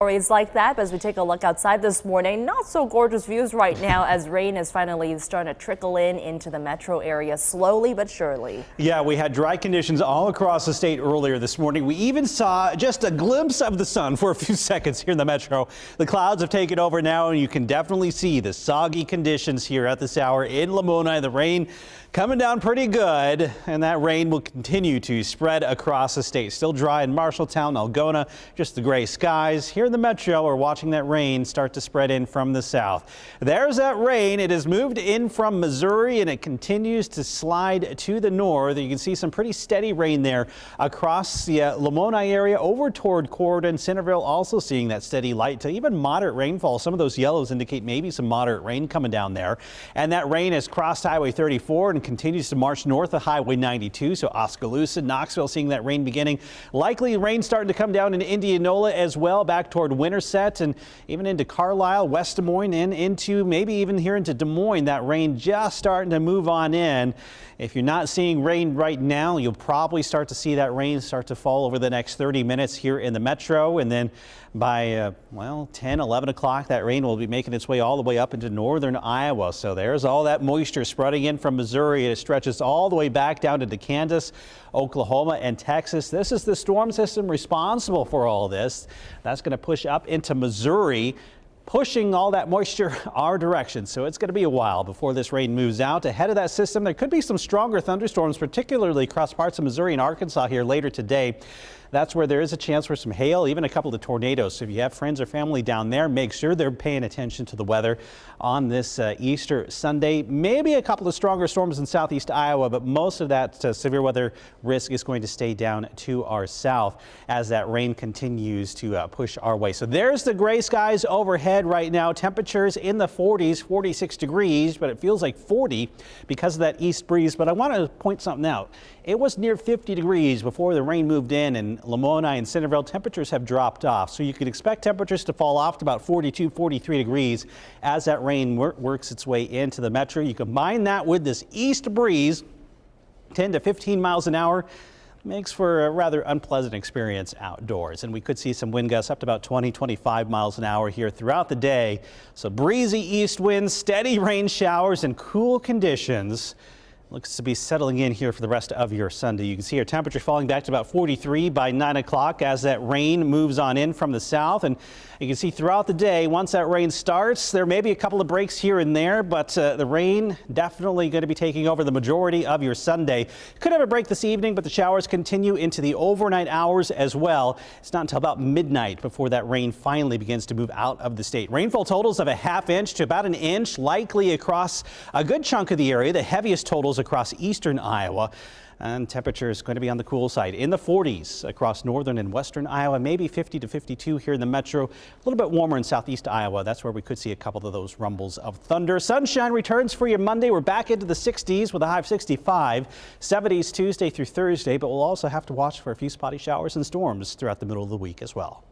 Stories like that, but as we take a look outside this morning, not so gorgeous views right now as rain is finally starting to trickle into the metro area slowly but surely. Yeah, we had dry conditions all across the state earlier this morning. We even saw just a glimpse of the sun for a few seconds here in the metro. The clouds have taken over now, and you can definitely see the soggy conditions here at this hour in Lamoni. The rain coming down pretty good, and that rain will continue to spread across the state. Still dry in Marshalltown, Algona, just the gray skies. Here in the metro, we're watching that rain start to spread in from the south. There's that rain. It has moved in from Missouri, and it continues to slide to the north. You can see some pretty steady rain there across the Lamoni area over toward Corydon. Centerville also seeing that steady light to even moderate rainfall. Some of those yellows indicate maybe some moderate rain coming down there. And that rain has crossed Highway 34 and continues to march north of Highway 92. So Oskaloosa, Knoxville seeing that rain beginning. Likely rain starting to come down in Indianola as well, back toward Winterset and even into Carlisle, West Des Moines, and into maybe even here into Des Moines. That rain just starting to move on in. If you're not seeing rain right now, you'll probably start to see that rain start to fall over the next 30 minutes here in the metro. And then by, 10, 11 o'clock, that rain will be making its way all the way up into northern Iowa. So there's all that moisture spreading in from Missouri. It stretches all the way back down into Kansas, Oklahoma, and Texas. This is the storm system responsible for all this. That's going to push up into Missouri, pushing all that moisture our direction. So it's going to be a while before this rain moves out. Ahead of that system, there could be some stronger thunderstorms, particularly across parts of Missouri and Arkansas here later today. That's where there is a chance for some hail, even a couple of tornadoes. So if you have friends or family down there, make sure they're paying attention to the weather on this Easter Sunday. Maybe a couple of stronger storms in southeast Iowa, but most of that severe weather risk is going to stay down to our south as that rain continues to push our way. So there's the gray skies overhead right now. Temperatures in the 40s, 46 degrees, but it feels like 40 because of that east breeze. But I want to point something out. It was near 50 degrees before the rain moved in Lamoni and Centerville. Temperatures have dropped off, so you could expect temperatures to fall off to about 42, 43 degrees as that rain works its way into the metro. You combine that with this east breeze, 10 to 15 miles an hour, makes for a rather unpleasant experience outdoors. And we could see some wind gusts up to about 20, 25 miles an hour here throughout the day. So breezy east winds, steady rain showers, and cool conditions. Looks to be settling in here for the rest of your Sunday. You can see our temperature falling back to about 43 by 9 o'clock as that rain moves on in from the south. And you can see throughout the day, once that rain starts, there may be a couple of breaks here and there, but the rain definitely going to be taking over the majority of your Sunday. Could have a break this evening, but the showers continue into the overnight hours as well. It's not until about midnight before that rain finally begins to move out of the state. Rainfall totals of a ½ inch to about an inch, likely across a good chunk of the area. The heaviest totals across eastern Iowa, and temperature is going to be on the cool side in the 40s across northern and western Iowa, maybe 50 to 52 here in the metro. A little bit warmer in southeast Iowa. That's where we could see a couple of those rumbles of thunder. Sunshine returns for you Monday. We're back into the 60s with a high of 65, 70s Tuesday through Thursday, but we'll also have to watch for a few spotty showers and storms throughout the middle of the week as well.